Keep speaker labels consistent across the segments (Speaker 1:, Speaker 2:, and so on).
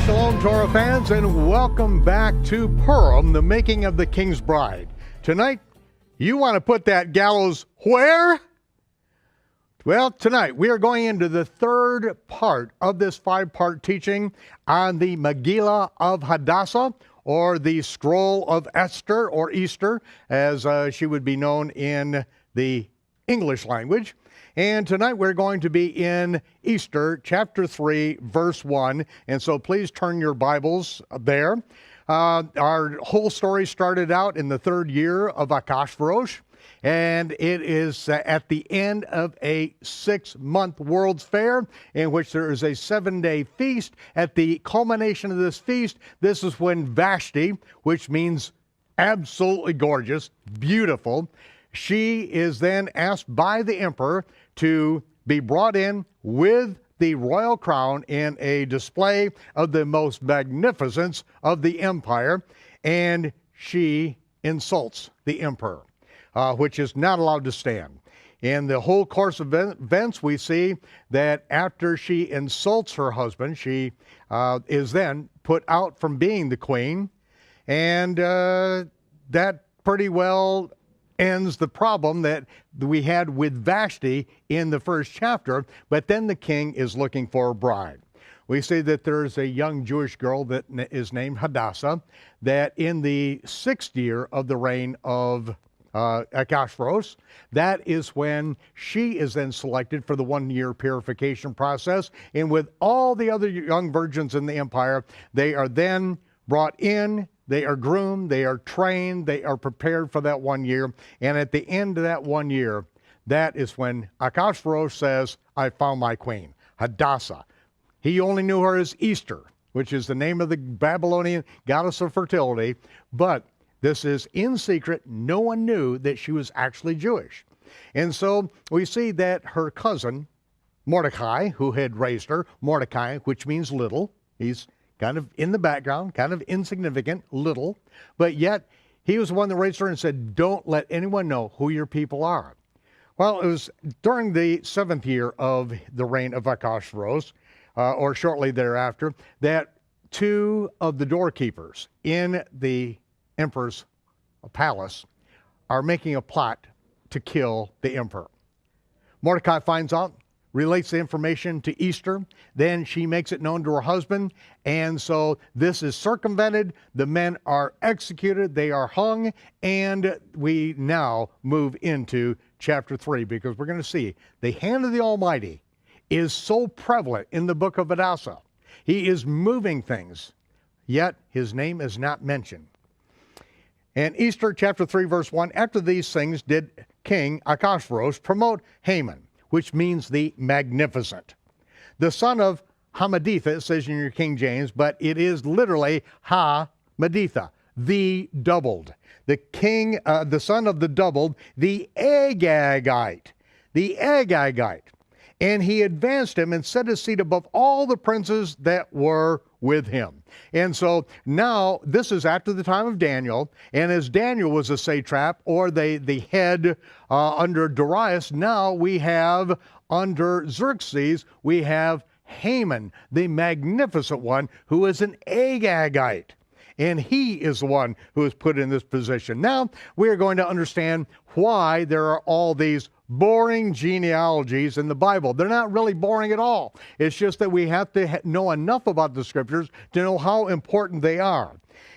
Speaker 1: Shalom, Torah fans, and welcome back to Purim, the making of the King's Bride. Tonight, you want to put that gallows where? Well, tonight we are going into the third part of this five-part teaching on the Megillah of Hadassah, or the Scroll of Esther, or Easter, as she would be known in the English language. And tonight we're going to be in Easter, chapter 3, verse 1. And so please turn your Bibles there. Our whole story started out in the third year of Achashverosh. And it is at the end of a 6-month World's Fair in which there is a 7-day feast. At the culmination of this feast, this is when Vashti, which means absolutely gorgeous, beautiful, she is then asked by the emperor to be brought in with the royal crown in a display of the most magnificence of the empire, and she insults the emperor, which is not allowed to stand. In the whole course of events, we see that after she insults her husband, she is then put out from being the queen, and that pretty well ends the problem that we had with Vashti in the first chapter, but then the king is looking for a bride. We see that there's a young Jewish girl that is named Hadassah, that in the 6th year of the reign of Achashverosh, that is when she is then selected for the 1-year purification process, and with all the other young virgins in the empire, they are then brought in. They are groomed, they are trained, they are prepared for that 1 year. And at the end of that 1 year, that is when Achashverosh says, I found my queen, Hadassah. He only knew her as Easter, which is the name of the Babylonian goddess of fertility. But this is in secret. No one knew that she was actually Jewish. And so we see that her cousin, Mordecai, who had raised her, Mordecai, which means little, he's kind of in the background, kind of insignificant, little, but yet he was the one that raised her and said, don't let anyone know who your people are. Well, it was during the 7th year of the reign of Achashverosh, or shortly thereafter, that 2 of the doorkeepers in the emperor's palace are making a plot to kill the emperor. Mordecai finds out, relates the information to Easter, then she makes it known to her husband, and so this is circumvented, the men are executed, they are hung, and we now move into chapter 3, because we're going to see the hand of the Almighty is so prevalent in the book of Hadassah. He is moving things, yet his name is not mentioned. And Easter chapter 3, verse 1, after these things did King Achashverosh promote Haman, which means the magnificent, the son of Hammedatha, it says in your King James, but it is literally Ha-Meditha, the doubled. The king, the son of the doubled, the Agagite. And he advanced him and set his seat above all the princes that were with him. And so now this is after the time of Daniel, and as Daniel was a satrap, or the head under Darius, now we have under Xerxes, we have Haman, the magnificent one, who is an Agagite. And he is the one who is put in this position. Now we are going to understand why there are all these boring genealogies in the Bible. They're not really boring at all. It's just that we have to know enough about the scriptures to know how important they are.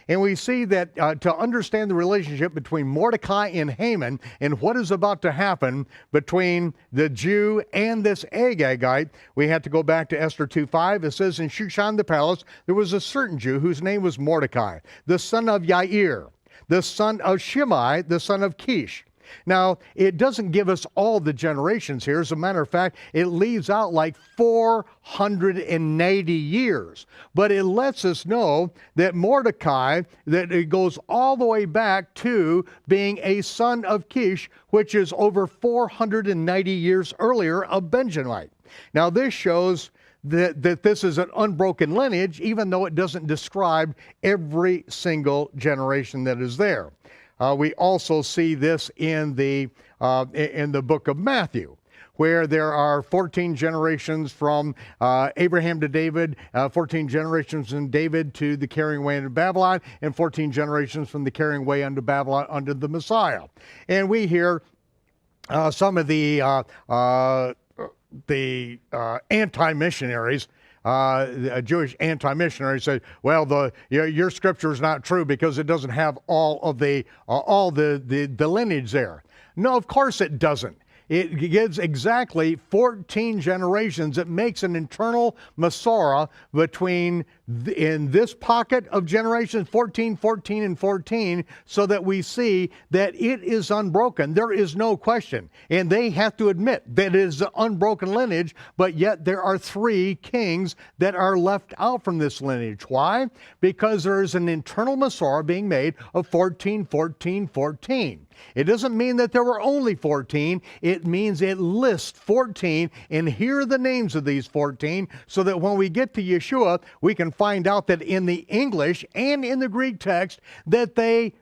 Speaker 1: And we see that to understand the relationship between Mordecai and Haman and what is about to happen between the Jew and this Agagite, we have to go back to Esther 2:5. It says, in Shushan the palace, there was a certain Jew whose name was Mordecai, the son of Yair, the son of Shimei, the son of Kish. Now, it doesn't give us all the generations here. As a matter of fact, it leaves out like 480 years. But it lets us know that Mordecai, that it goes all the way back to being a son of Kish, which is over 490 years earlier, a Benjamite. Now, this shows that this is an unbroken lineage, even though it doesn't describe every single generation that is there. We also see this in the book of Matthew, where there are 14 generations from Abraham to David, 14 generations from David to the carrying away into Babylon, and 14 generations from the carrying away unto Babylon unto the Messiah. And we hear some of the anti-missionaries, Jewish anti-missionaries say, well, your scripture is not true because it doesn't have all the lineage there. No, of course it doesn't. It gives exactly 14 generations. It makes an internal Masorah between, in this pocket of generations, 14, 14, and 14, so that we see that it is unbroken. There is no question. And they have to admit that it is an unbroken lineage, but yet there are 3 kings that are left out from this lineage. Why? Because there is an internal Masorah being made of 14, 14, 14. It doesn't mean that there were only 14. It means it lists 14, and here are the names of these 14, so that when we get to Yeshua, we can find out that in the English and in the Greek text, that they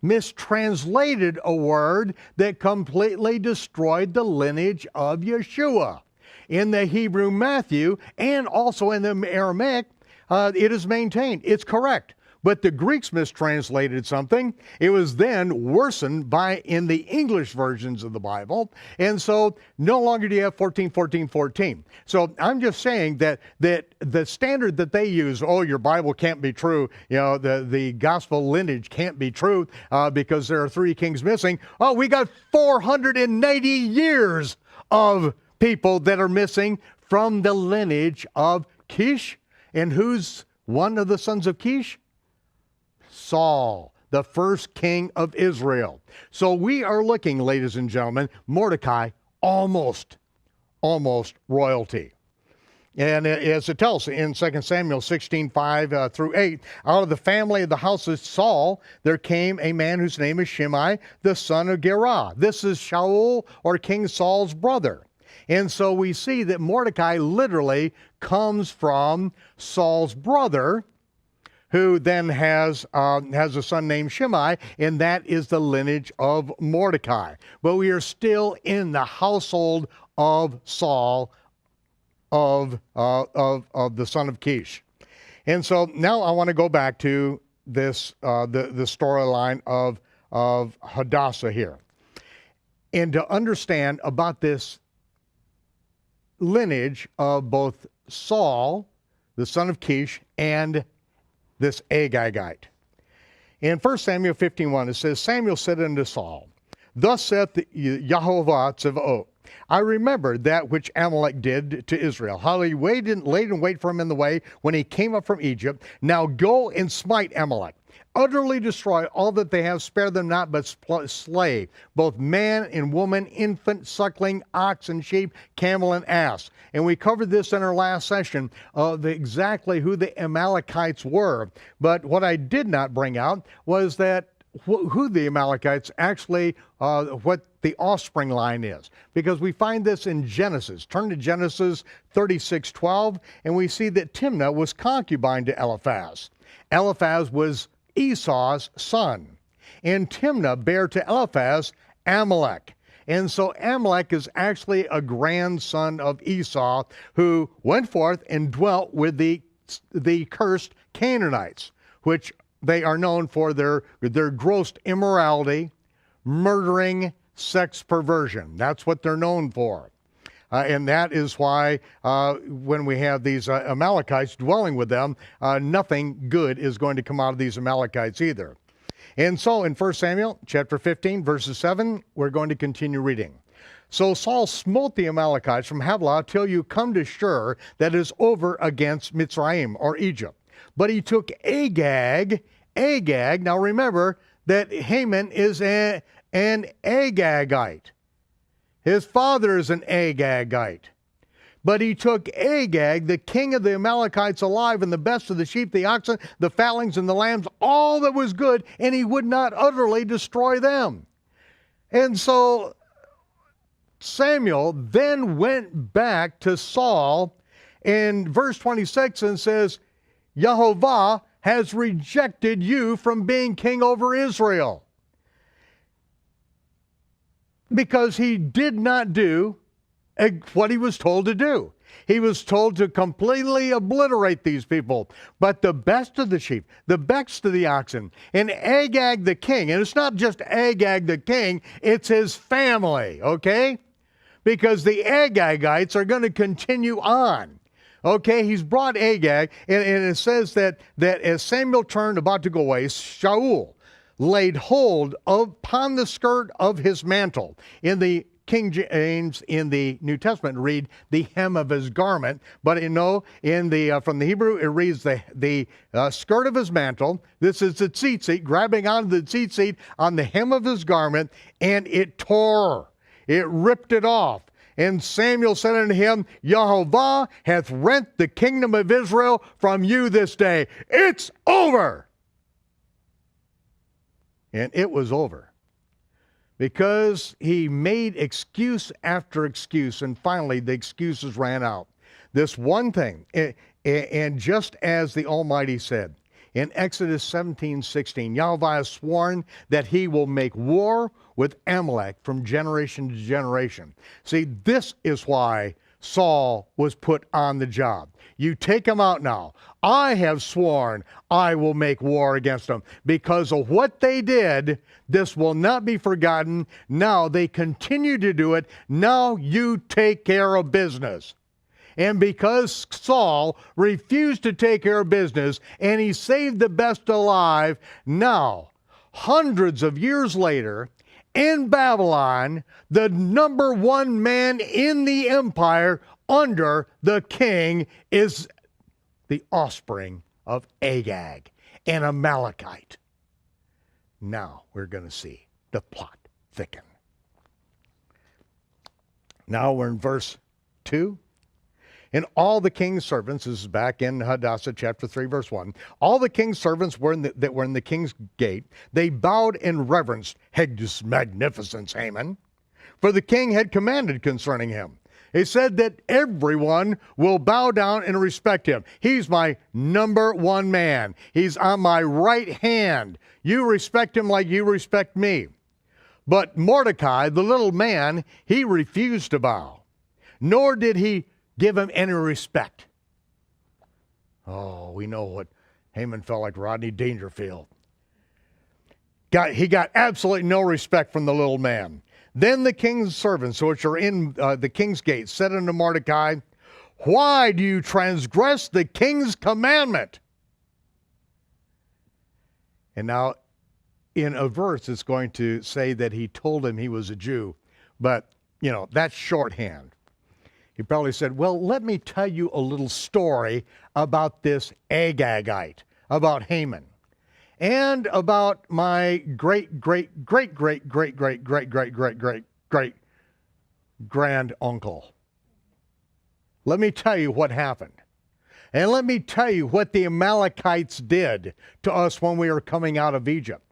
Speaker 1: mistranslated a word that completely destroyed the lineage of Yeshua. In the Hebrew Matthew, and also in the Aramaic, it is maintained. It's correct. But the Greeks mistranslated something. It was then worsened in the English versions of the Bible. And so no longer do you have 14, 14, 14. So I'm just saying that the standard that they use, oh, your Bible can't be true, the gospel lineage can't be true because there are 3 kings missing. Oh, we got 490 years of people that are missing from the lineage of Kish. And who's one of the sons of Kish? Saul, the first king of Israel. So we are looking, ladies and gentlemen, Mordecai, almost royalty. And as it tells in 2 Samuel 16:5 through 8, out of the family of the house of Saul, there came a man whose name is Shimei, the son of Gerah. This is Shaul, or King Saul's brother. And so we see that Mordecai literally comes from Saul's brother, who then has a son named Shimei, and that is the lineage of Mordecai. But we are still in the household of Saul, of the son of Kish. And so now I want to go back to this, the storyline of Hadassah here. And to understand about this lineage of both Saul, the son of Kish, and this Agagite. In 1 Samuel 15:1, it says, Samuel said unto Saul, Thus saith Yehovah Tzevaot, I remembered that which Amalek did to Israel, how he laid in wait for him in the way when he came up from Egypt. Now go and smite Amalek. Utterly destroy all that they have, spare them not, but slay both man and woman, infant, suckling, ox and sheep, camel and ass. And we covered this in our last session of exactly who the Amalekites were. But what I did not bring out was that who the Amalekites actually, what the offspring line is. Because we find this in Genesis. Turn to Genesis 36:12, and we see that Timnah was concubine to Eliphaz. Eliphaz was Esau's son, and Timnah bare to Eliphaz Amalek. And so Amalek is actually a grandson of Esau, who went forth and dwelt with the cursed Canaanites, which they are known for their gross immorality, murdering, sex perversion. That's what they're known for. And that is why when we have these Amalekites dwelling with them, nothing good is going to come out of these Amalekites either. And so in 1 Samuel chapter 15, verses 7, we're going to continue reading. So Saul smote the Amalekites from Havilah till you come to Shur, that is over against Mitzrayim, or Egypt. But he took Agag, now remember that Haman is an Agagite. His father is an Agagite. But he took Agag, the king of the Amalekites alive, and the best of the sheep, the oxen, the fatlings, and the lambs, all that was good, and he would not utterly destroy them. And so Samuel then went back to Saul in verse 26 and says, Yehovah has rejected you from being king over Israel, because he did not do what he was told to do. He was told to completely obliterate these people. But the best of the sheep, the best of the oxen, and Agag the king, and it's not just Agag the king, it's his family, okay? Because the Agagites are going to continue on. Okay, he's brought Agag, and it says that as Samuel turned about to go away, Shaul laid hold upon the skirt of his mantle. In the King James, in the New Testament, read the hem of his garment, but from the Hebrew, it reads the skirt of his mantle. This is the tzitzit, grabbing onto the tzitzit on the hem of his garment, and it tore. It ripped it off. And Samuel said unto him, Yehovah hath rent the kingdom of Israel from you this day. It's over. And it was over. Because he made excuse after excuse, and finally the excuses ran out. This one thing, and just as the Almighty said, in Exodus 17:16, Yahweh has sworn that he will make war with Amalek from generation to generation. See, this is why Saul was put on the job. You take him out now. I have sworn I will make war against them. Because of what they did, this will not be forgotten. Now they continue to do it. Now you take care of business. And because Saul refused to take care of business and he saved the best alive, now, hundreds of years later, in Babylon, the number one man in the empire under the king is the offspring of Agag, an Amalekite. Now we're going to see the plot thicken. Now we're in verse 2. And all the king's servants, this is back in Hadassah chapter 3, verse 1, all the king's servants that were in the king's gate, they bowed in reverence, His magnificence, Haman, for the king had commanded concerning him. He said that everyone will bow down and respect him. He's my number one man. He's on my right hand. You respect him like you respect me. But Mordecai, the little man, he refused to bow, nor did he give him any respect. Oh, we know what Haman felt like Rodney Dangerfield. He got absolutely no respect from the little man. Then the king's servants, which are in the king's gate, said unto Mordecai, why do you transgress the king's commandment? And now in a verse it's going to say that he told him he was a Jew, but that's shorthand. He probably said, well, let me tell you a little story about this Agagite, about Haman, and about my great-great-great-great-great-great-great-great-great-grand uncle. Let me tell you what happened. And let me tell you what the Amalekites did to us when we were coming out of Egypt.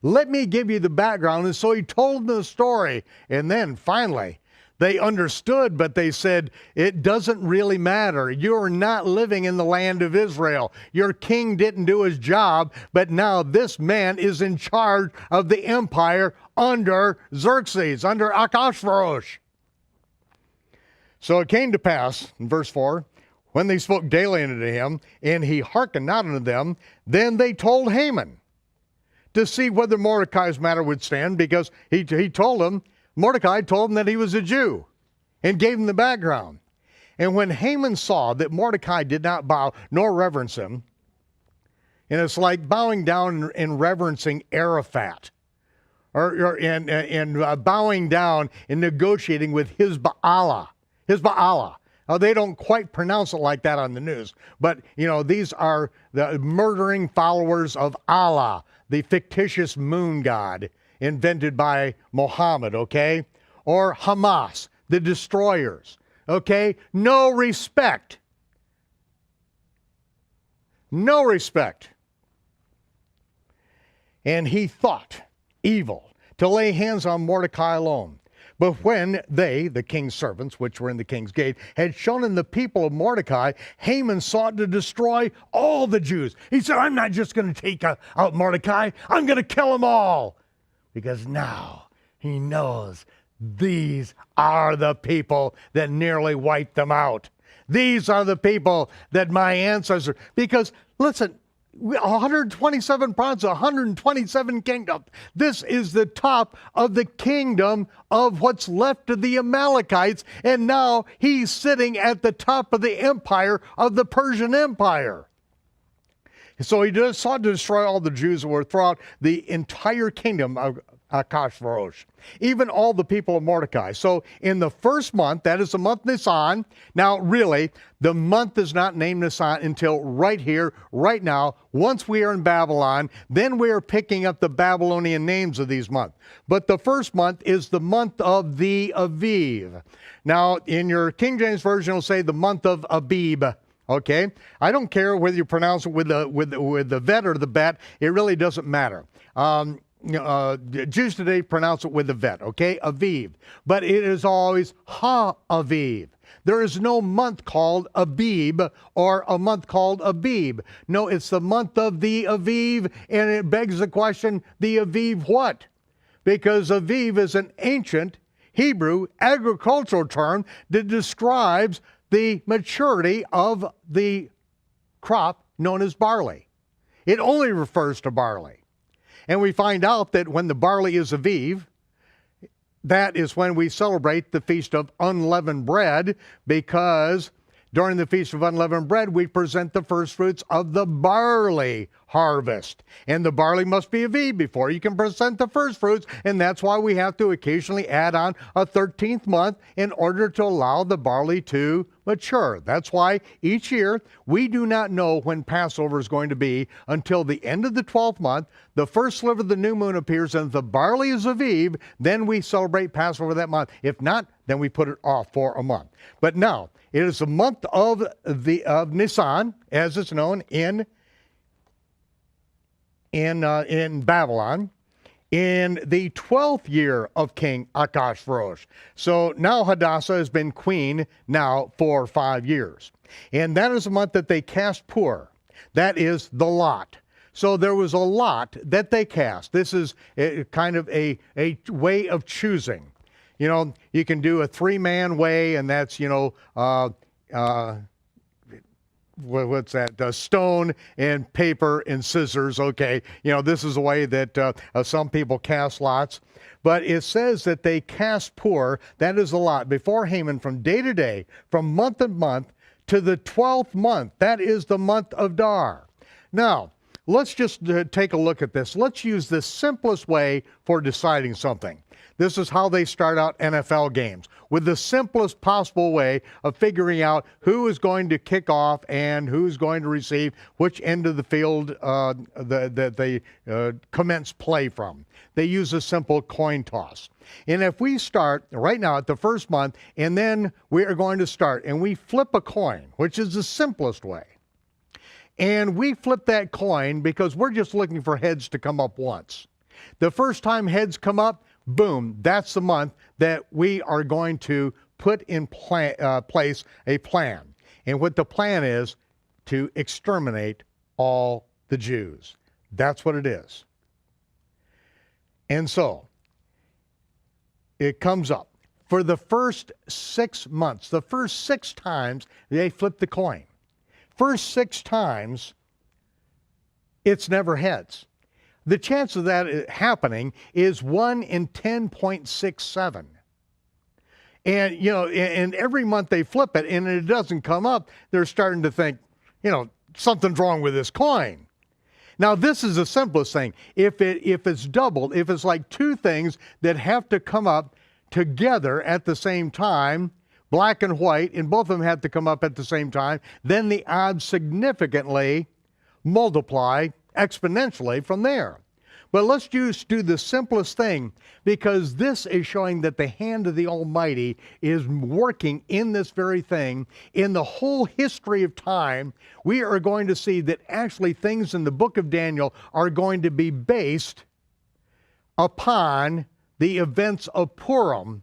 Speaker 1: Let me give you the background. And so he told them the story. And then finally, they understood, but they said, it doesn't really matter. You're not living in the land of Israel. Your king didn't do his job, but now this man is in charge of the empire under Xerxes, under Ahasuerus. So it came to pass, in verse 4, when they spoke daily unto him, and he hearkened not unto them, then they told Haman to see whether Mordecai's matter would stand, because he told them, Mordecai told him that he was a Jew and gave him the background. And when Haman saw that Mordecai did not bow nor reverence him, and it's like bowing down and reverencing Arafat, and bowing down and negotiating with his Ba'ala. Now, they don't quite pronounce it like that on the news, but these are the murdering followers of Allah, the fictitious moon god invented by Muhammad, okay? Or Hamas, the destroyers, okay? No respect. No respect. And he thought evil to lay hands on Mordecai alone. But when they, the king's servants, which were in the king's gate, had shown him the people of Mordecai, Haman sought to destroy all the Jews. He said, I'm not just going to take out Mordecai, I'm going to kill them all. Because now he knows these are the people that nearly wiped them out. These are the people that my ancestors, because listen, 127 provinces, 127 kingdoms. This is the top of the kingdom of what's left of the Amalekites, and now he's sitting at the top of the empire of the Persian Empire. So he just sought to destroy all the Jews who were throughout the entire kingdom of Achashverosh, even all the people of Mordecai. So in the first month, that is the month Nisan. Now really, the month is not named Nisan until right here, right now. Once we are in Babylon, then we are picking up the Babylonian names of these months. But the first month is the month of the Aviv. Now in your King James Version, it'll say the month of Abib. Okay, I don't care whether you pronounce it with the vet or the bet. It really doesn't matter. Jews today pronounce it with the vet, okay? Aviv. But it is always Ha-Aviv. There is no month called Abib or a month called Abib. No, it's the month of the Aviv, and it begs the question, the Aviv what? Because Aviv is an ancient Hebrew agricultural term that describes the maturity of the crop known as barley. It only refers to barley. And we find out that when the barley is Aviv, that is when we celebrate the Feast of Unleavened Bread, because during the Feast of Unleavened Bread, we present the first fruits of the barley harvest. And the barley must be Aviv before you can present the first fruits, and that's why we have to occasionally add on a 13th month in order to allow the barley to mature. That's why each year we do not know when Passover is going to be until the end of the 12th month. The first sliver of the new moon appears, and if the barley is Aviv, then we celebrate Passover that month. If not, then we put it off for a month. But now, it is the month of Nisan, as it's known in Babylon, in the 12th year of King Achashverosh. So now Hadassah has been queen now for 5 years. And that is the month that they cast Pur. That is the lot. So there was a lot that they cast. This is kind of a way of choosing. You know, you can do a 3-man way, and that's, what's that? Stone and paper and scissors. Okay, this is the way that some people cast lots. But it says that they cast Pur, that is a lot, before Haman from day to day, from month to month, to the 12th month. That is the month of Dar. Now, let's just take a look at this. Let's use the simplest way for deciding something. This is how they start out NFL games, with the simplest possible way of figuring out who is going to kick off and who's going to receive which end of the field that they commence play from. They use a simple coin toss. And if we start right now at the first month, and then we are going to start, and we flip a coin, which is the simplest way. And we flip that coin because we're just looking for heads to come up once. The first time heads come up, boom, that's the month that we are going to put in place a plan. And what the plan is, to exterminate all the Jews. That's what it is. And so, it comes up. For the first 6 months, the first 6 times, they flip the coin. First 6 times, it's never heads. The chance of that happening is 1 in 10.67. And, and every month they flip it and it doesn't come up, they're starting to think, something's wrong with this coin. Now, this is the simplest thing. If it's doubled, if it's like 2 things that have to come up together at the same time, black and white, and both of them have to come up at the same time, then the odds significantly multiply exponentially from there. But let's just do the simplest thing, because this is showing that the hand of the Almighty is working in this very thing. In the whole history of time, we are going to see that actually things in the book of Daniel are going to be based upon the events of Purim,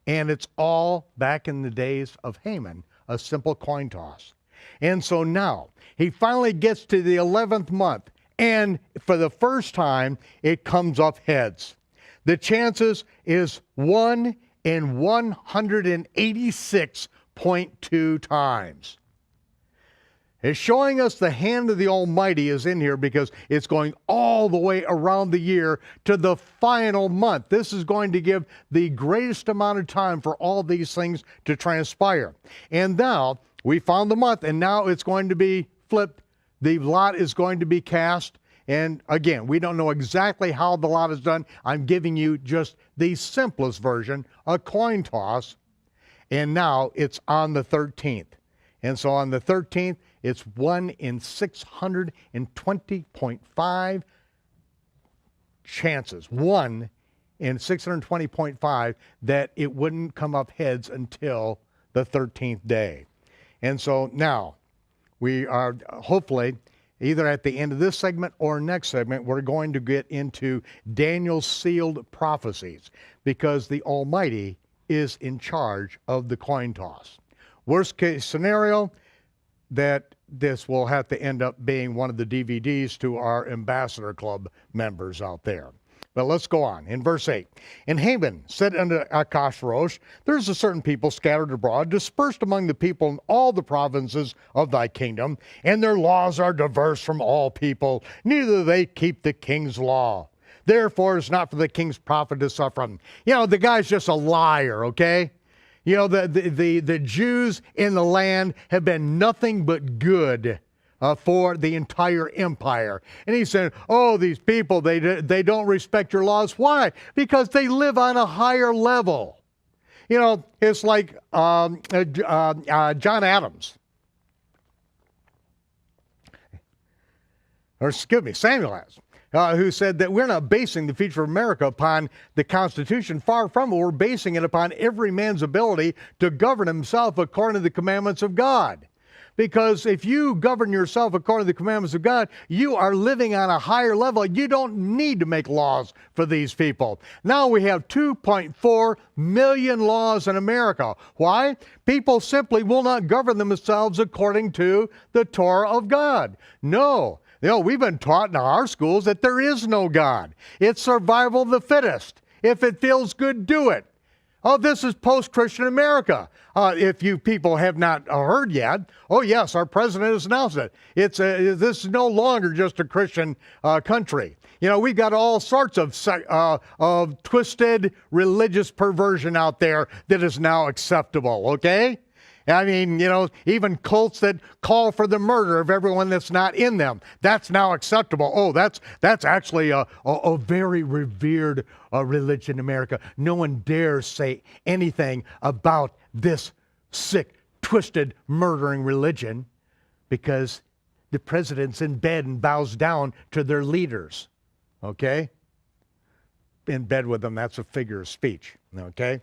Speaker 1: and it's all back in the days of Haman, a simple coin toss. And so now, he finally gets to the 11th month, and for the first time, it comes up heads. The chances is 1 in 186.2 times. It's showing us the hand of the Almighty is in here because it's going all the way around the year to the final month. This is going to give the greatest amount of time for all these things to transpire. And now we found the month, and now it's going to be flipped. The lot is going to be cast. And again, we don't know exactly how the lot is done. I'm giving you just the simplest version, a coin toss. And now it's on the 13th. And so on the 13th, it's 1 in 620.5 chances, 1 in 620.5 that it wouldn't come up heads until the 13th day. And so now we are hopefully either at the end of this segment or next segment, we're going to get into Daniel's sealed prophecies because the Almighty is in charge of the coin toss. Worst case scenario, that this will have to end up being one of the DVDs to our Ambassador Club members out there. But let's go on. In verse 8, and Haman said unto Achashverosh, there's a certain people scattered abroad, dispersed among the people in all the provinces of thy kingdom, and their laws are diverse from all people, neither they keep the king's law. Therefore it's not for the king's profit to suffer them. You know, the guy's just a liar, okay? You know, the Jews in the land have been nothing but good for the entire empire. And he said, oh, these people, they don't respect your laws. Why? Because they live on a higher level. You know, it's like John Adams. Or excuse me, Samuel Adams. Who said that we're not basing the future of America upon the Constitution. Far from it, we're basing it upon every man's ability to govern himself according to the commandments of God. Because if you govern yourself according to the commandments of God, you are living on a higher level. You don't need to make laws for these people. Now we have 2.4 million laws in America. Why? People simply will not govern themselves according to the Torah of God. No. You know, we've been taught in our schools that there is no God. It's survival of the fittest. If it feels good, do it. Oh, this is post-Christian America. If you people have not heard yet, oh yes, our president has announced it. This is no longer just a Christian country. You know, we've got all sorts of twisted religious perversion out there that is now acceptable, okay? I mean, you know, even cults that call for the murder of everyone that's not in them. That's now acceptable. Oh, that's actually a very revered religion in America. No one dares say anything about this sick, twisted, murdering religion because the president's in bed and bows down to their leaders. Okay? In bed with them, that's a figure of speech. Okay?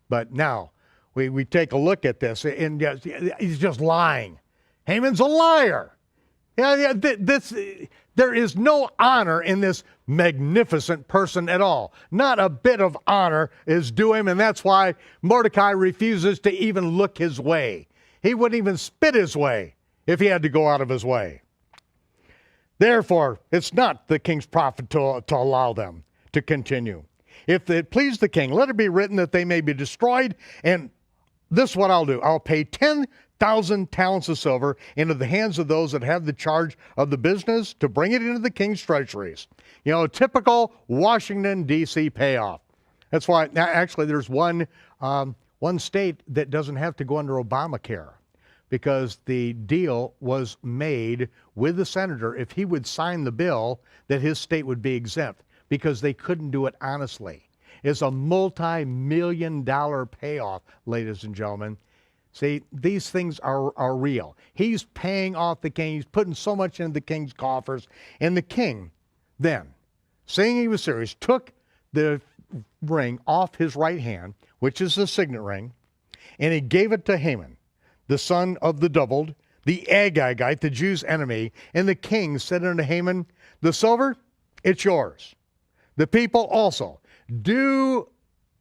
Speaker 1: But now, we take a look at this, and he's just lying. Haman's a liar. There is no honor in this magnificent person at all. Not a bit of honor is due him, and that's why Mordecai refuses to even look his way. He wouldn't even spit his way if he had to go out of his way. Therefore, it's not the king's profit to allow them to continue. If it please the king, let it be written that they may be destroyed, and this is what I'll do. I'll pay 10,000 talents of silver into the hands of those that have the charge of the business to bring it into the king's treasuries. You know, typical Washington, D.C. payoff. That's why, actually, there's one state that doesn't have to go under Obamacare because the deal was made with the senator. If he would sign the bill, that his state would be exempt because they couldn't do it honestly. It's a multi-million-dollar payoff, ladies and gentlemen. See, these things are real. He's paying off the king. He's putting so much into the king's coffers. And the king then, seeing he was serious, took the ring off his right hand, which is the signet ring, and he gave it to Haman, the son of the doubled, the Agagite, the Jews' enemy. And the king said unto Haman, the silver, it's yours. The people also. Do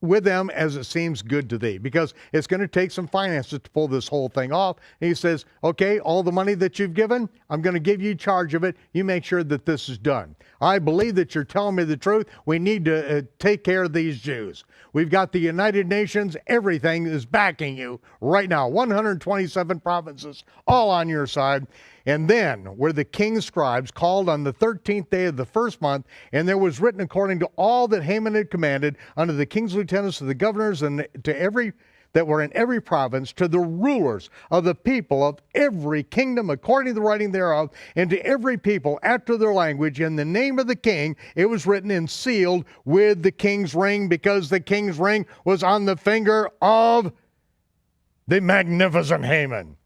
Speaker 1: with them as it seems good to thee, because it's going to take some finances to pull this whole thing off. And he says, okay, all the money that you've given, I'm going to give you charge of it. You make sure that this is done. I believe that you're telling me the truth. We need to take care of these Jews. We've got the United Nations. Everything is backing you right now. 127 provinces, all on your side. And then were the king's scribes called on the 13th day of the first month, and there was written according to all that Haman had commanded unto the king's lieutenants, to the governors, and to every that were in every province, to the rulers of the people of every kingdom according to the writing thereof, and to every people after their language, in the name of the king, it was written and sealed with the king's ring, because the king's ring was on the finger of the magnificent Haman.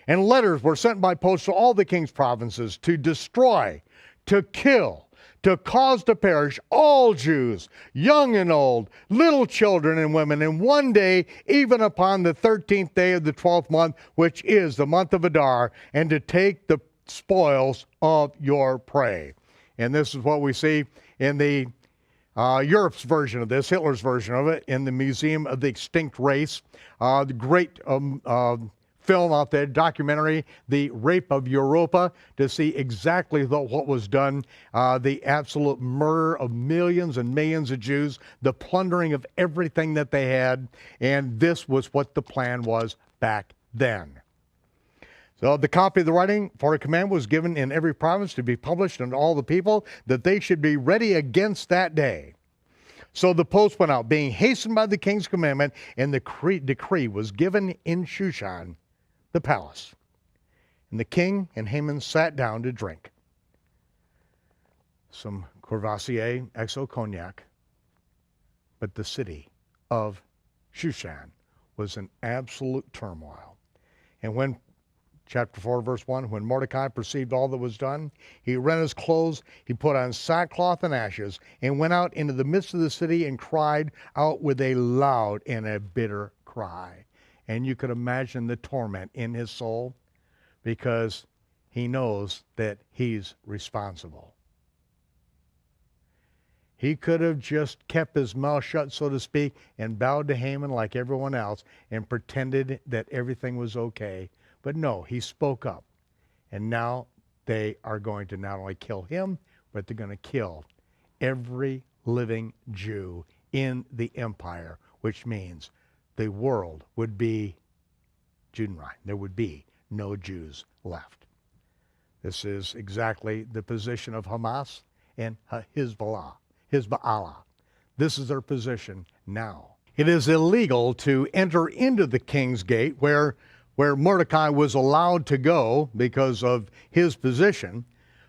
Speaker 1: And letters were sent by post to all the king's provinces to destroy, to kill, to cause to perish all Jews, young and old, little children and women, in one day, even upon the 13th day of the 12th month, which is the month of Adar, and to take the spoils of your prey. And this is what we see in the Europe's version of this, Hitler's version of it, in the Museum of the Extinct Race, the great film out there, documentary, The Rape of Europa, to see exactly what was done, the absolute murder of millions and millions of Jews, the plundering of everything that they had, and this was what the plan was back then. So the copy of the writing for a command was given in every province to be published unto all the people, that they should be ready against that day. So the post went out, being hastened by the king's commandment, and the decree was given in Shushan, the palace. And the king and Haman sat down to drink some Courvoisier XO cognac, but the city of Shushan was in absolute turmoil. And when, chapter 4, verse 1, when Mordecai perceived all that was done, he rent his clothes, he put on sackcloth and ashes, and went out into the midst of the city and cried out with a loud and a bitter cry. And you could imagine the torment in his soul, because he knows that he's responsible. He could have just kept his mouth shut, so to speak, and bowed to Haman like everyone else and pretended that everything was okay. But no, he spoke up. And now they are going to not only kill him, but they're going to kill every living Jew in the empire, which means the world would be Judenreich. There would be no Jews left. This is exactly the position of Hamas and Hezbollah. This is their position now. It is illegal to enter into the king's gate where Mordecai was allowed to go because of his position,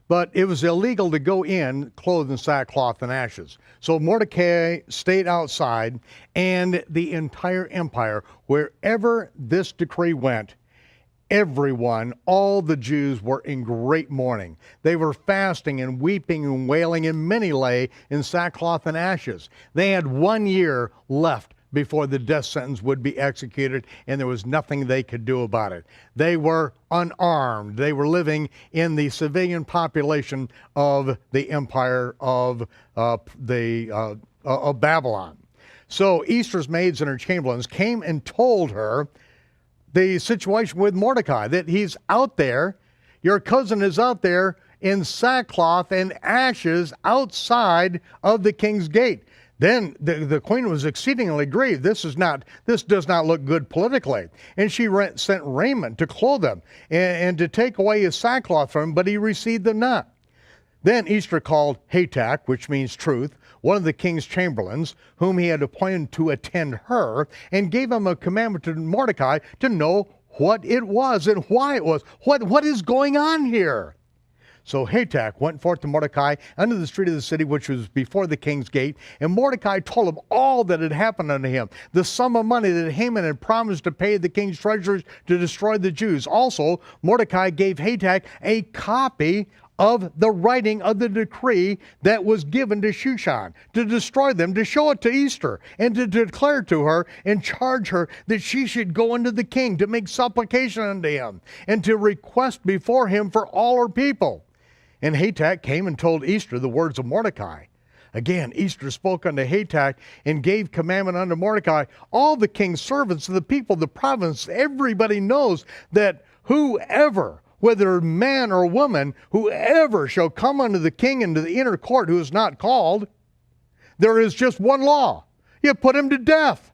Speaker 1: but it was illegal to go in clothed in sackcloth and ashes. So Mordecai stayed outside, and the entire empire, wherever this decree went, everyone, all the Jews were in great mourning. They were fasting and weeping and wailing, and many lay in sackcloth and ashes. They had 1 year left before the death sentence would be executed, and there was nothing they could do about it. They were unarmed. They were living in the civilian population of the empire of Babylon. So Esther's maids and her chamberlains came and told her the situation with Mordecai, that he's out there, your cousin is out there in sackcloth and ashes outside of the king's gate. Then the queen was exceedingly grieved. This does not look good politically. And she sent raiment to clothe him and to take away his sackcloth from him, but he received them not. Then Esther called Hatach, which means truth, one of the king's chamberlains, whom he had appointed to attend her, and gave him a commandment to Mordecai to know what it was and why it was. What is going on here? So Hatach went forth to Mordecai unto the street of the city, which was before the king's gate, and Mordecai told him all that had happened unto him, the sum of money that Haman had promised to pay the king's treasurers to destroy the Jews. Also, Mordecai gave Hatach a copy of the writing of the decree that was given to Shushan to destroy them, to show it to Esther, and to declare to her and charge her that she should go unto the king to make supplication unto him, and to request before him for all her people. And Hatach came and told Esther the words of Mordecai. Again, Esther spoke unto Hatach and gave commandment unto Mordecai. All the king's servants, the people, the province, everybody knows that whoever, whether man or woman, whoever shall come unto the king into the inner court who is not called, there is just one law. You put him to death,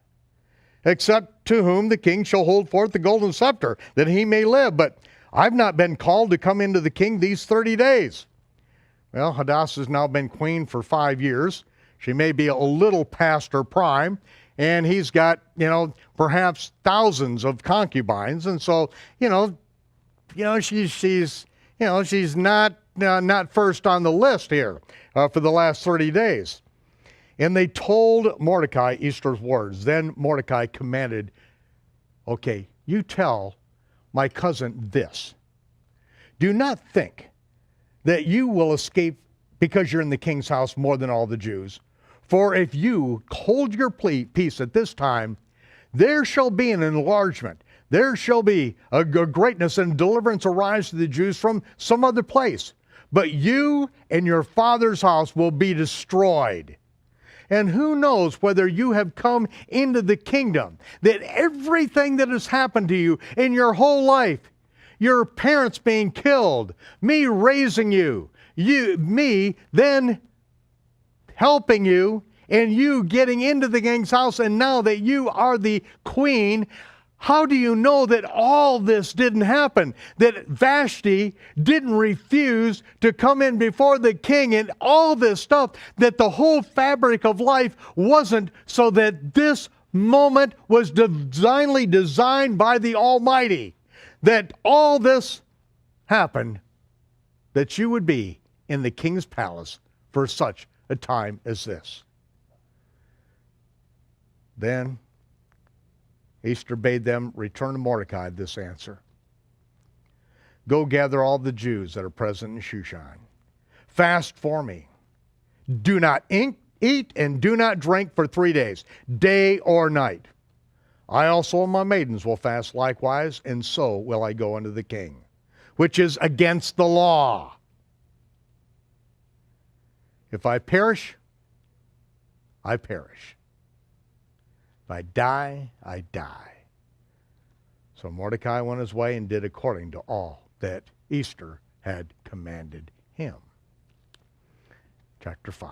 Speaker 1: except to whom the king shall hold forth the golden scepter, that he may live. But I've not been called to come into the king these 30 days. Well, Hadassah has now been queen for 5 years. She may be a little past her prime, and he's got, perhaps thousands of concubines. And so, she's not first on the list here for the last 30 days. And they told Mordecai Esther's words. Then Mordecai commanded, okay, you tell my cousin this. Do not think that you will escape because you're in the king's house more than all the Jews. For if you hold your peace at this time, there shall be an enlargement. There shall be a greatness and deliverance arise to the Jews from some other place. But you and your father's house will be destroyed. And who knows whether you have come into the kingdom, that everything that has happened to you in your whole life, your parents being killed, me raising you, me then helping you, and you getting into the king's house, and now that you are the queen, how do you know that all this didn't happen? That Vashti didn't refuse to come in before the king and all this stuff, that the whole fabric of life wasn't so that this moment was divinely designed by the Almighty. That all this happened, that you would be in the king's palace for such a time as this. Then Esther bade them return to Mordecai this answer. Go gather all the Jews that are present in Shushan. Fast for me. Do not eat and do not drink for 3 days, day or night. I also and my maidens will fast likewise, and so will I go unto the king, which is against the law. If I perish, I perish. If I die, I die. So Mordecai went his way and did according to all that Esther had commanded him. Chapter 5.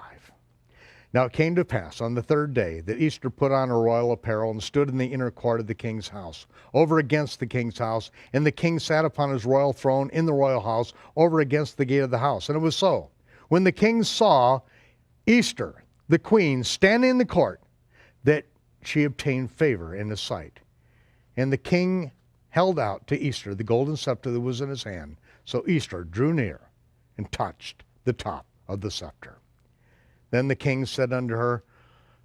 Speaker 1: Now it came to pass on the 3rd day that Esther put on her royal apparel and stood in the inner court of the king's house, over against the king's house, and the king sat upon his royal throne in the royal house, over against the gate of the house. And it was so, when the king saw Esther, the queen, standing in the court, that she obtained favor in his sight. And the king held out to Esther the golden scepter that was in his hand. So Esther drew near and touched the top of the scepter. Then the king said unto her,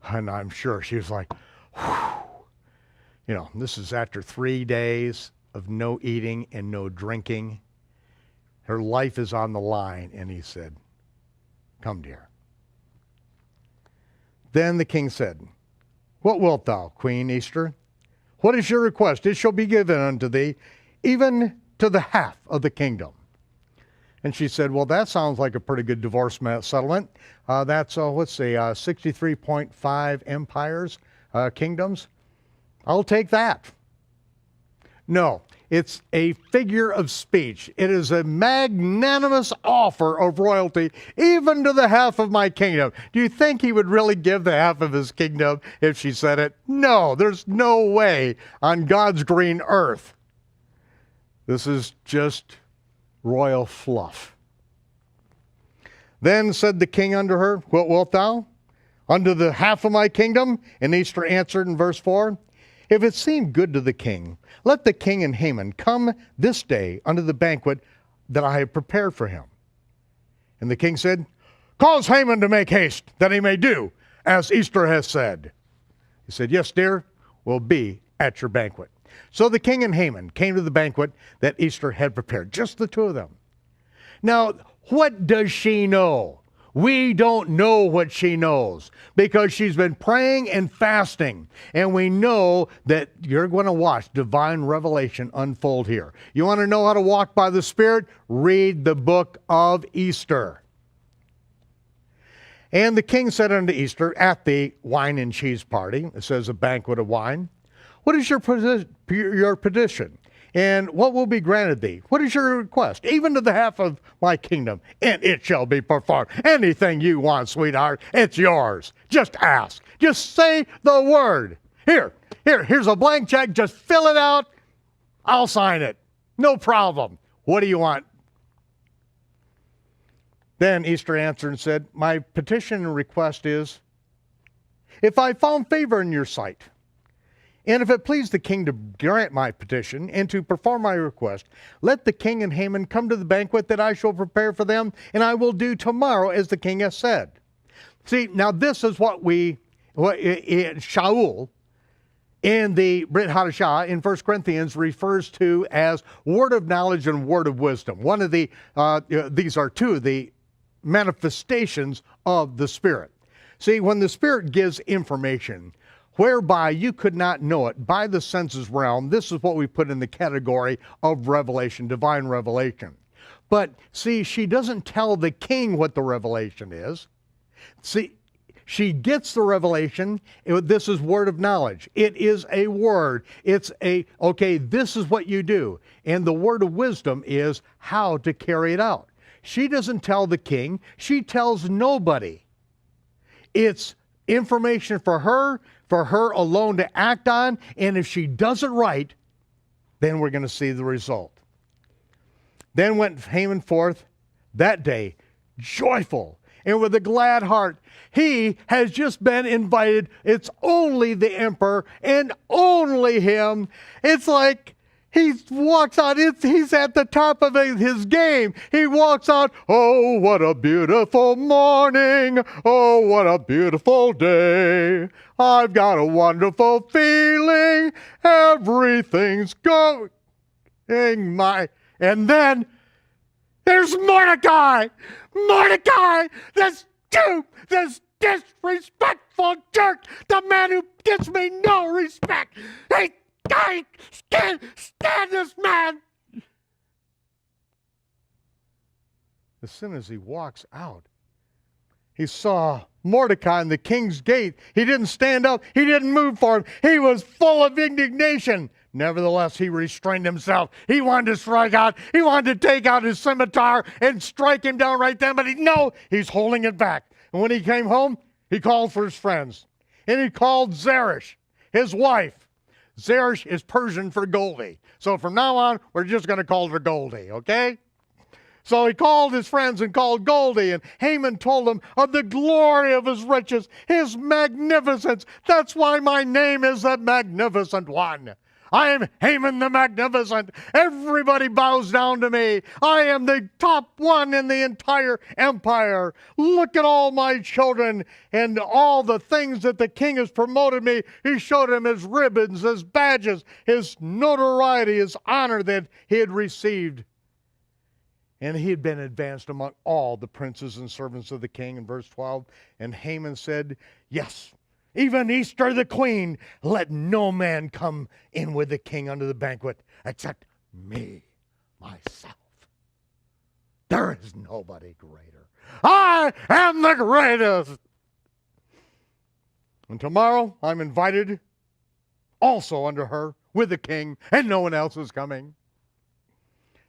Speaker 1: and I'm sure she was like, whew. This is after 3 days of no eating and no drinking. Her life is on the line. And he said, come, dear. Then the king said, what wilt thou, Queen Esther? What is your request? It shall be given unto thee, even to the half of the kingdom. And she said, well, that sounds like a pretty good divorce settlement. That's, 63.5 empires, kingdoms. I'll take that. No, it's a figure of speech. It is a magnanimous offer of royalty, even to the half of my kingdom. Do you think he would really give the half of his kingdom if she said it? No, there's no way on God's green earth. This is just royal fluff. Then said the king unto her, what wilt thou? Unto the half of my kingdom? And Esther answered in verse 4, if it seem good to the king, let the king and Haman come this day unto the banquet that I have prepared for him. And the king said, cause Haman to make haste, that he may do as Esther has said. He said, yes, dear, we'll be at your banquet. So the king and Haman came to the banquet that Esther had prepared, just the two of them. Now, what does she know? We don't know what she knows because she's been praying and fasting. And we know that you're going to watch divine revelation unfold here. You want to know how to walk by the Spirit? Read the book of Esther. And the king said unto Esther at the wine and cheese party, it says a banquet of wine, what is your petition? And what will be granted thee? What is your request? Even to the half of my kingdom, and it shall be performed. Anything you want, sweetheart, it's yours. Just ask. Just say the word. Here's a blank check. Just fill it out. I'll sign it. No problem. What do you want? Then Esther answered and said, my petition and request is, if I found favor in your sight, and if it please the king to grant my petition and to perform my request, let the king and Haman come to the banquet that I shall prepare for them, and I will do tomorrow as the king has said. See, now this is what Shaul in the Brit Hadashah in 1 Corinthians refers to as word of knowledge and word of wisdom. One of the, these are two of the manifestations of the Spirit. See, when the Spirit gives information, whereby you could not know it by the senses realm, this is what we put in the category of revelation, divine revelation. But see, she doesn't tell the king what the revelation is. See, she gets the revelation. This is word of knowledge. It is a word. It's okay, this is what you do. And the word of wisdom is how to carry it out. She doesn't tell the king. She tells nobody. It's information for her alone to act on, and if she does it right, then we're going to see the result. Then went Haman forth that day, joyful, and with a glad heart. He has just been invited. It's only the emperor and only him. It's like he walks out, he's at the top of his game. He walks out, oh, what a beautiful morning. Oh, what a beautiful day. I've got a wonderful feeling. Everything's going my. And then there's Mordecai. Mordecai, this Jew, this disrespectful jerk, the man who gives me no respect. I can't stand this man. As soon as he walks out, he saw Mordecai in the king's gate. He didn't stand up. He didn't move for him. He was full of indignation. Nevertheless, he restrained himself. He wanted to strike out. He wanted to take out his scimitar and strike him down right then, but he's holding it back. And when he came home, he called for his friends. And he called Zeresh, his wife. Zeresh is Persian for Goldie. So from now on, we're just going to call her Goldie, okay? So he called his friends and called Goldie, and Haman told them of the glory of his riches, his magnificence. That's why my name is the Magnificent One. I am Haman the Magnificent. Everybody bows down to me. I am the top one in the entire empire. Look at all my children and all the things that the king has promoted me. He showed him his ribbons, his badges, his notoriety, his honor that he had received. And he had been advanced among all the princes and servants of the king, in verse 12. And Haman said, yes, even Esther the queen, let no man come in with the king unto the banquet except me, myself. There is nobody greater. I am the greatest. And tomorrow I'm invited also unto her with the king, and no one else is coming.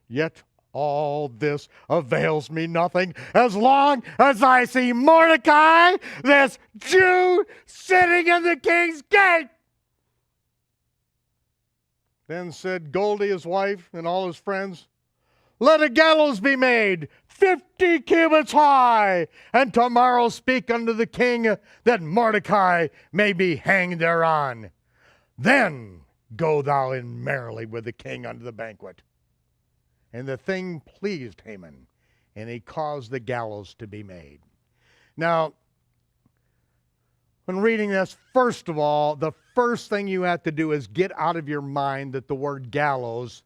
Speaker 1: Yet all this avails me nothing as long as I see Mordecai, this Jew, sitting in the king's gate. Then said Goldie, his wife, and all his friends, let a gallows be made 50 cubits high, and tomorrow speak unto the king that Mordecai may be hanged thereon. Then go thou in merrily with the king unto the banquet. And the thing pleased Haman, and he caused the gallows to be made. Now, when reading this, first of all, the first thing you have to do is get out of your mind that the word gallows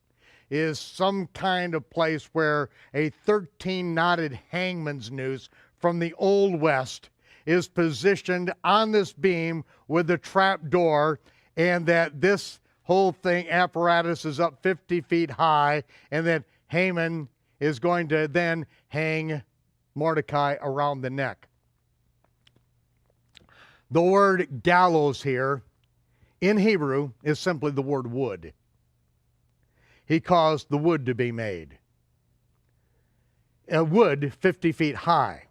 Speaker 1: is some kind of place where a 13-knotted hangman's noose from the Old West is positioned on this beam with a trap door, and that this whole thing, apparatus, is up 50 feet high, and that Haman is going to then hang Mordecai around the neck. The word gallows here in Hebrew is simply the word wood. He caused the wood to be made. A wood 50 feet high.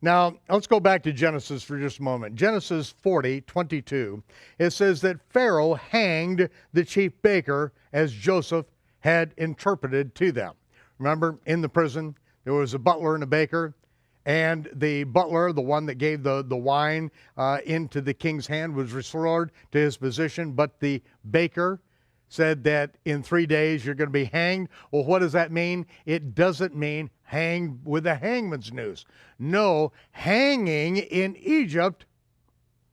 Speaker 1: Now, let's go back to Genesis for just a moment. Genesis 40:22, it says that Pharaoh hanged the chief baker as Joseph had interpreted to them. Remember, in the prison, there was a butler and a baker, and the butler, the one that gave the wine into the king's hand, was restored to his position, but the baker said that in 3 days you're going to be hanged. Well, what does that mean? It doesn't mean hanged with a hangman's noose. No, hanging in Egypt,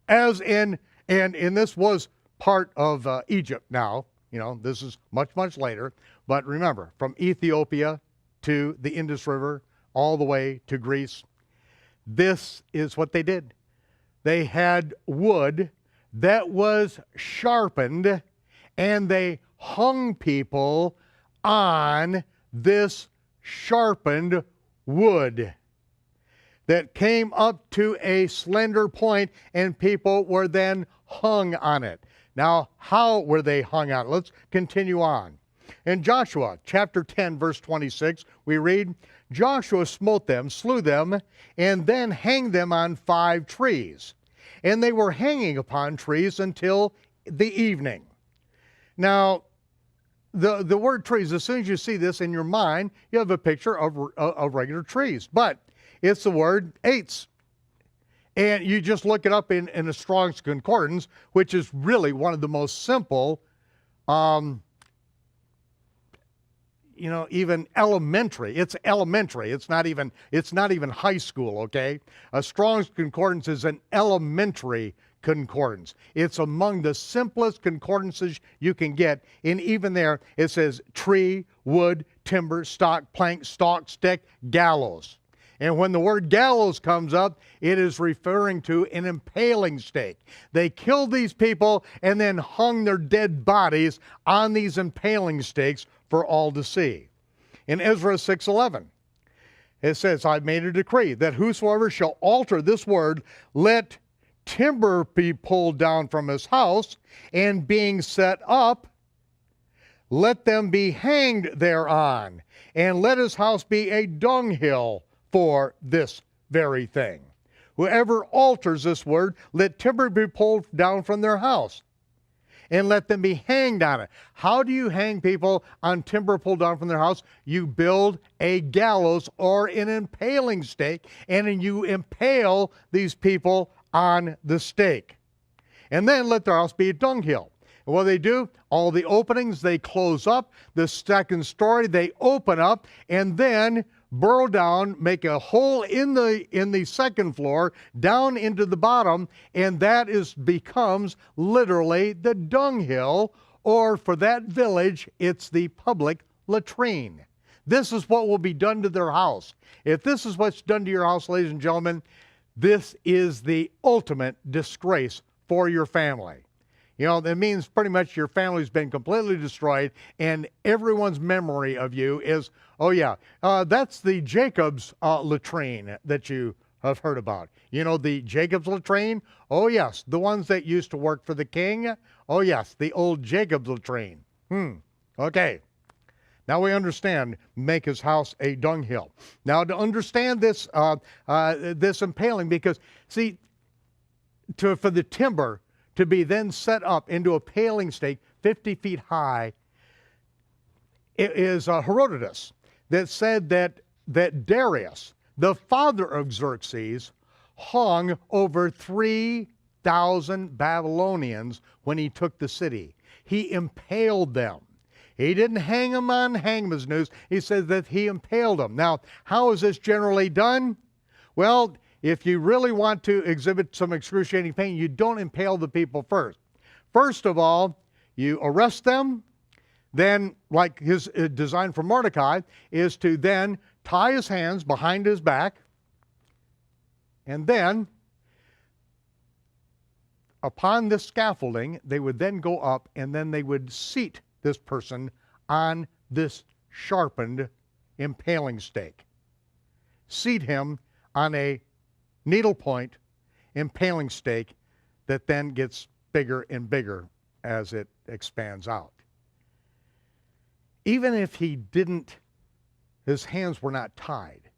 Speaker 1: as in, and this was part of Egypt now. You know, this is much, much later. But remember, from Ethiopia to the Indus River, all the way to Greece, this is what they did. They had wood that was sharpened, and they hung people on this sharpened wood that came up to a slender point, and people were then hung on it. Now, how were they hung on it? Let's continue on. In Joshua chapter 10, verse 26, we read, Joshua smote them, slew them, and then hanged them on 5 trees. And they were hanging upon trees until the evening. Now, the word trees, as soon as you see this in your mind, you have a picture of regular trees. But it's the word eitz. And you just look it up in a Strong's Concordance, which is really one of the most simple, even elementary. It's elementary. It's not even high school, okay? A Strong's Concordance is an elementary concordance. It's among the simplest concordances you can get. And even there, it says tree, wood, timber, stock, plank, stalk, stick, gallows. And when the word gallows comes up, it is referring to an impaling stake. They killed these people and then hung their dead bodies on these impaling stakes for all to see. In Ezra 6:11, it says, I've made a decree that whosoever shall alter this word, let timber be pulled down from his house, and being set up, let them be hanged thereon, and let his house be a dunghill for this very thing. Whoever alters this word, let timber be pulled down from their house, and let them be hanged on it. How do you hang people on timber pulled down from their house? You build a gallows or an impaling stake, and then you impale these people on the stake. And then let their house be a dunghill. And what do they do? All the openings they close up. The second story they open up, and then burrow down, make a hole in the second floor, down into the bottom, and that becomes literally the dunghill, or for that village, it's the public latrine. This is what will be done to their house. If this is what's done to your house, ladies and gentlemen, this is the ultimate disgrace for your family. You know, that means pretty much your family's been completely destroyed, and everyone's memory of you is, oh yeah, that's the Jacob's latrine that you have heard about. You know, the Jacob's latrine? Oh yes, the ones that used to work for the king? Oh yes, the old Jacob's latrine. Okay. Now we understand, make his house a dunghill. Now to understand this, this impaling, because see, for the timber to be then set up into a paling stake 50 feet high, it is Herodotus that said that Darius, the father of Xerxes, hung over 3,000 Babylonians when he took the city. He impaled them. He didn't hang them on hangman's noose. He said that he impaled them. Now, how is this generally done? Well, if you really want to exhibit some excruciating pain, you don't impale the people first. First of all, you arrest them. Then, like his design for Mordecai, is to then tie his hands behind his back. And then, upon this scaffolding, they would then go up, and then they would seat this person on this sharpened impaling stake. Seat him on a needle point, impaling stake that then gets bigger and bigger as it expands out. Even if he didn't, his hands were not tied,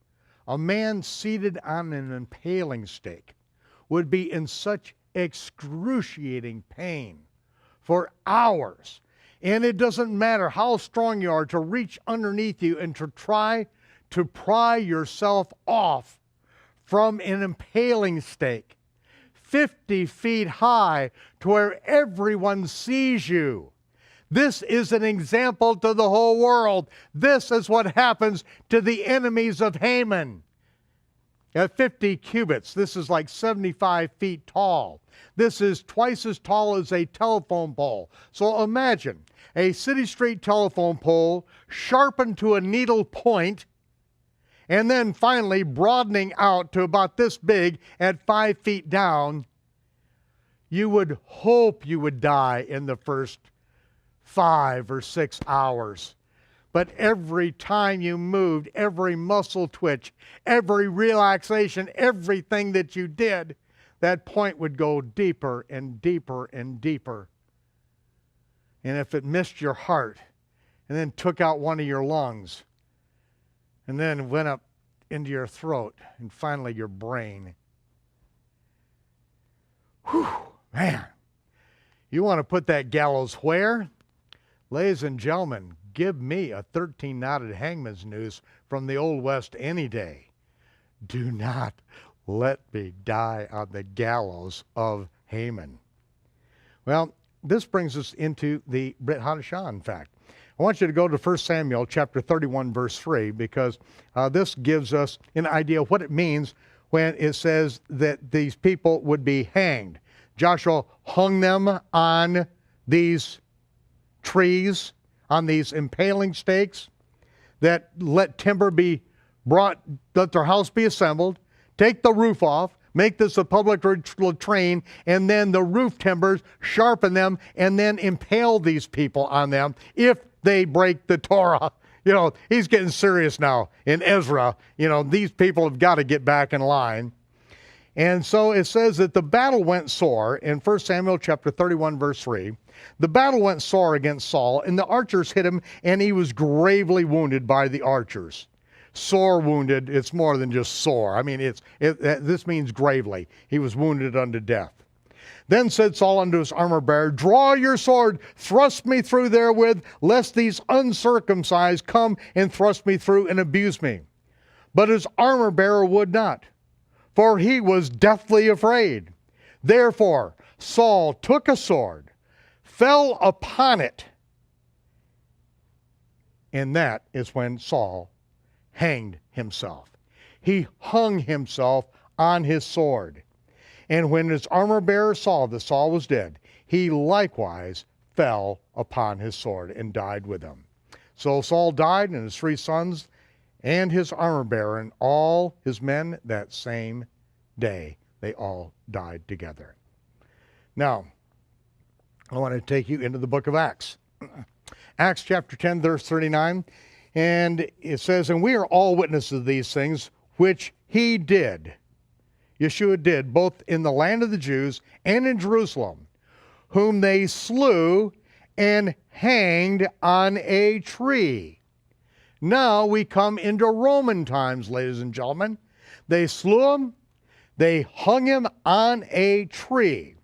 Speaker 1: a man seated on an impaling stake would be in such excruciating pain for hours. And it doesn't matter how strong you are to reach underneath you and to try to pry yourself off from an impaling stake, 50 feet high, to where everyone sees you. This is an example to the whole world. This is what happens to the enemies of Haman. At 50 cubits, this is like 75 feet tall. This is twice as tall as a telephone pole. So imagine a city street telephone pole sharpened to a needle point, and then finally broadening out to about this big at 5 feet down. You would hope you would die in the first 5 or 6 hours. But every time you moved, every muscle twitch, every relaxation, everything that you did, that point would go deeper and deeper and deeper. And if it missed your heart and then took out one of your lungs and then went up into your throat and finally your brain. Whew, man. You want to put that gallows where? Ladies and gentlemen, give me a 13-knotted hangman's noose from the Old West any day. Do not let me die on the gallows of Haman. Well, this brings us into the Brit Hadashah, in fact. I want you to go to 1 Samuel chapter 31, verse 3, because this gives us an idea of what it means when it says that these people would be hanged. Joshua hung them on these trees, on these impaling stakes, that let timber be brought, let their house be assembled, take the roof off, make this a public latrine, and then the roof timbers, sharpen them, and then impale these people on them if they break the Torah. You know, he's getting serious now in Ezra. You know, these people have got to get back in line. And so it says that the battle went sore in 1 Samuel chapter 31, verse 3. The battle went sore against Saul, and the archers hit him, and he was gravely wounded by the archers. Sore wounded, it's more than just sore. I mean, this means gravely. He was wounded unto death. Then said Saul unto his armor bearer, draw your sword, thrust me through therewith, lest these uncircumcised come and thrust me through and abuse me. But his armor bearer would not, for he was deathly afraid. Therefore Saul took a sword, fell upon it, and that is when Saul hanged himself. He hung himself on his sword. And when his armor bearer saw that Saul was dead, he likewise fell upon his sword and died with him. So Saul died, and his 3 sons, and his armor bearer, and all his men that same day. They all died together. Now, I want to take you into the book of Acts. Acts chapter 10, verse 39. And it says, and we are all witnesses of these things which he did. Yeshua did, both in the land of the Jews and in Jerusalem, whom they slew and hanged on a tree. Now we come into Roman times, ladies and gentlemen. They slew him, they hung him on a tree.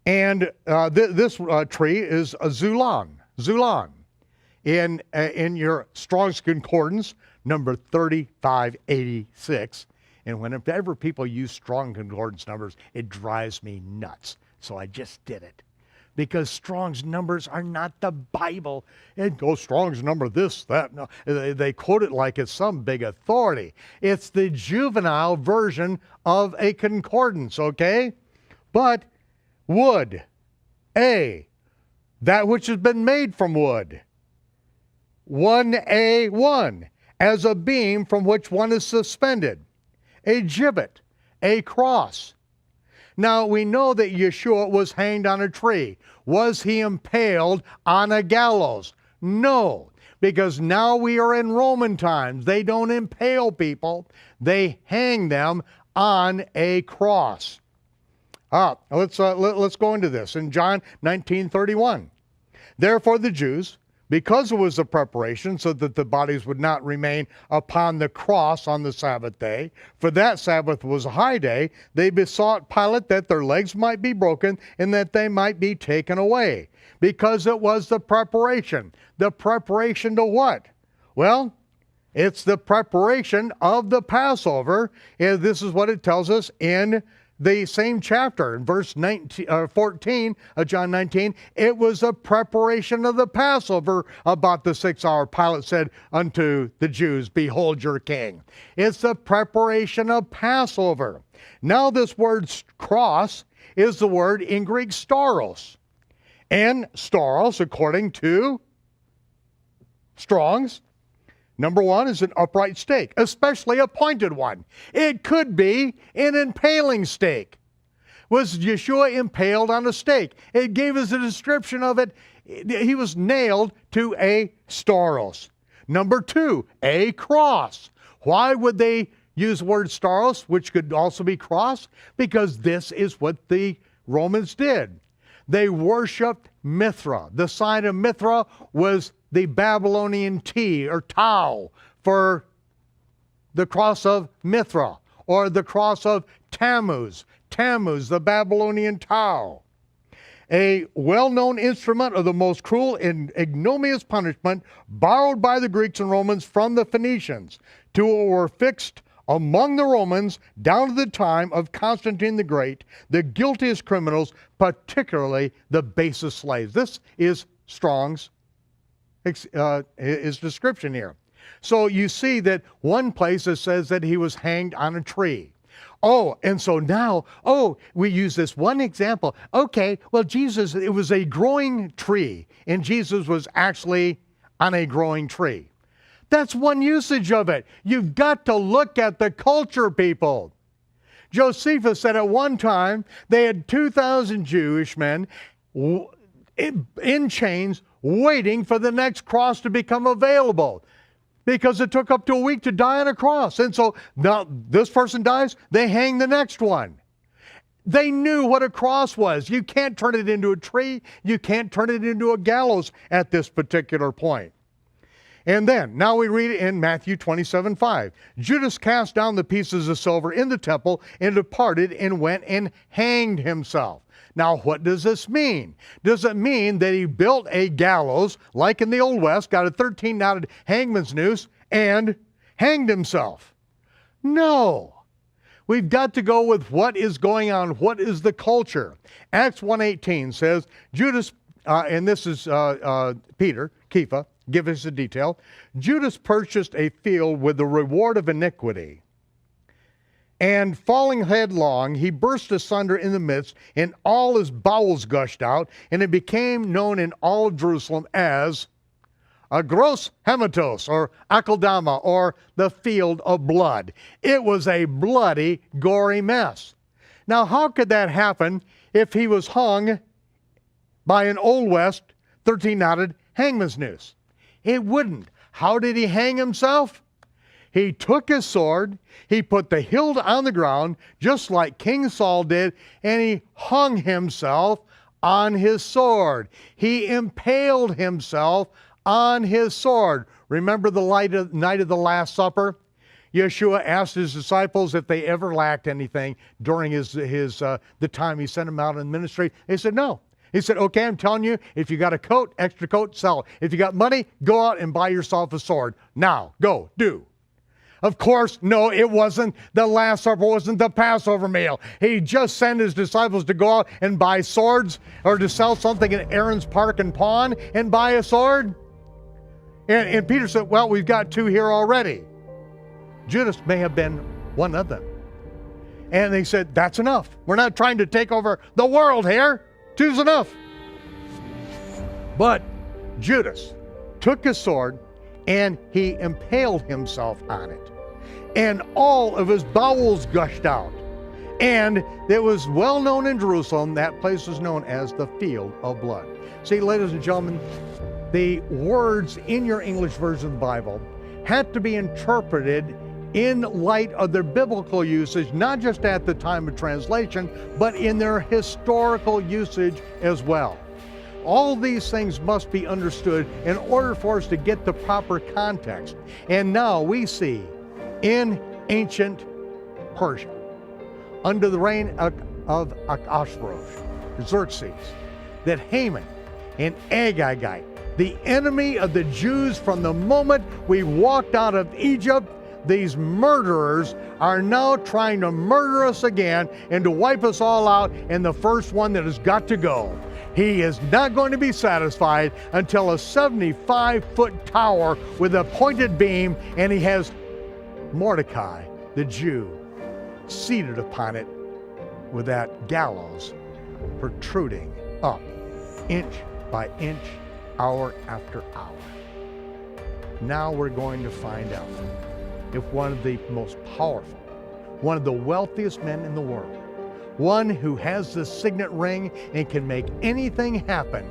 Speaker 1: And this tree is a Zulon. In your Strong's Concordance, number 3586. And whenever people use Strong Concordance numbers, it drives me nuts. So I just did it. Because Strong's numbers are not the Bible. It goes Strong's number this, that. No. They quote it like it's some big authority. It's the juvenile version of a concordance, okay? But wood, that which has been made from wood. 1A1, as a beam from which one is suspended. A gibbet, a cross. Now we know that Yeshua was hanged on a tree. Was he impaled on a gallows? No, because now we are in Roman times. They don't impale people, they hang them on a cross. Let's go into this. In John 19:31, therefore the Jews, because it was a preparation so that the bodies would not remain upon the cross on the Sabbath day, for that Sabbath was a high day, they besought Pilate that their legs might be broken and that they might be taken away, because it was the preparation. The preparation to what? Well, it's the preparation of the Passover, and this is what it tells us in the same chapter, in verse 14 of John 19, it was a preparation of the Passover. About the 6th hour, Pilate said unto the Jews, behold your king. It's the preparation of Passover. Now this word cross is the word in Greek stauros. And stauros, according to Strong's, number one is an upright stake, especially a pointed one. It could be an impaling stake. Was Yeshua impaled on a stake? It gave us a description of it. He was nailed to a stauros. Number two, a cross. Why would they use the word stauros, which could also be cross? Because this is what the Romans did. They worshiped Mithra. The sign of Mithra was the Babylonian T or Tau for the cross of Mithra, or the cross of Tammuz. Tammuz, the Babylonian Tau. A well-known instrument of the most cruel and ignominious punishment borrowed by the Greeks and Romans from the Phoenicians, to were fixed among the Romans down to the time of Constantine the Great, the guiltiest criminals, particularly the basest slaves. This is Strong's his description here. So you see that one place it says that he was hanged on a tree. Oh, and so now, we use this one example. Okay, well, Jesus, it was a growing tree, and Jesus was actually on a growing tree. That's one usage of it. You've got to look at the culture, people. Josephus said at one time they had 2,000 Jewish men in chains waiting for the next cross to become available, because it took up to a week to die on a cross. And so now this person dies, they hang the next one. They knew what a cross was. You can't turn it into a tree. You can't turn it into a gallows at this particular point. And then, now we read in Matthew 27:5. Judas cast down the pieces of silver in the temple and departed and went and hanged himself. Now, what does this mean? Does it mean that he built a gallows, like in the Old West, got a 13-knotted hangman's noose, and hanged himself? No. We've got to go with what is going on, what is the culture. Acts 1:18 says, Judas, and this is Peter, Kepha, give us the detail. Judas purchased a field with the reward of iniquity. And falling headlong, he burst asunder in the midst, and all his bowels gushed out, and it became known in all of Jerusalem as a gross hematos, or akeldama, or the field of blood. It was a bloody, gory mess. Now, how could that happen if he was hung by an Old West 13-knotted hangman's noose? It wouldn't. How did he hang himself? He took his sword, he put the hilt on the ground, just like King Saul did, and he hung himself on his sword. He impaled himself on his sword. Remember the night of the Last Supper? Yeshua asked his disciples if they ever lacked anything during the time he sent them out in ministry. They said no. He said, okay, I'm telling you, if you got a coat, extra coat, sell it. If you got money, go out and buy yourself a sword. Now, go, do. Of course, no, it wasn't the Last Supper, wasn't the Passover meal. He just sent his disciples to go out and buy swords, or to sell something at Aaron's Park and Pawn and buy a sword. And Peter said, well, we've got two here already. Judas may have been one of them. And they said, that's enough. We're not trying to take over the world here. Two's enough. But Judas took his sword and he impaled himself on it. And all of his bowels gushed out. And it was well known in Jerusalem, that place was known as the field of blood. See, ladies and gentlemen, the words in your English version of the Bible had to be interpreted in light of their biblical usage, not just at the time of translation, but in their historical usage as well. All these things must be understood in order for us to get the proper context. And now we see in ancient Persia, under the reign of Ahasuerus, Xerxes, that Haman and Agagite, the enemy of the Jews from the moment we walked out of Egypt, these murderers are now trying to murder us again and to wipe us all out, and the first one that has got to go. He is not going to be satisfied until a 75-foot tower with a pointed beam, and he has Mordecai, the Jew, seated upon it with that gallows protruding up inch by inch, hour after hour. Now we're going to find out if one of the most powerful, one of the wealthiest men in the world, one who has the signet ring and can make anything happen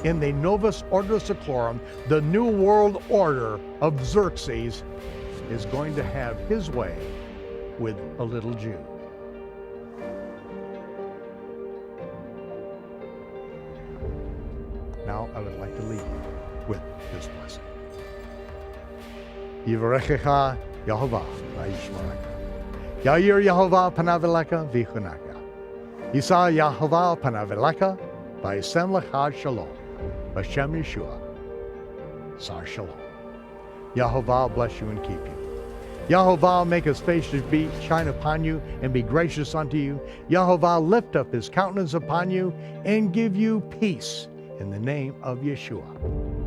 Speaker 1: in the Novus Ordo Seclorum, the New World Order of Xerxes, is going to have his way with a little Jew. Now I would like to leave you with this blessing. Yivarechecha Yehovah v'yishmerecha. Yair Yehovah panav elecha v'chunaka. Yisa Yehovah panav elecha v'yisem lecha shalom. B'shem Yeshua, Sar Shalom. Yehovah bless you and keep you. Yehovah make his face to shine upon you and be gracious unto you. Yehovah lift up his countenance upon you and give you peace in the name of Yeshua.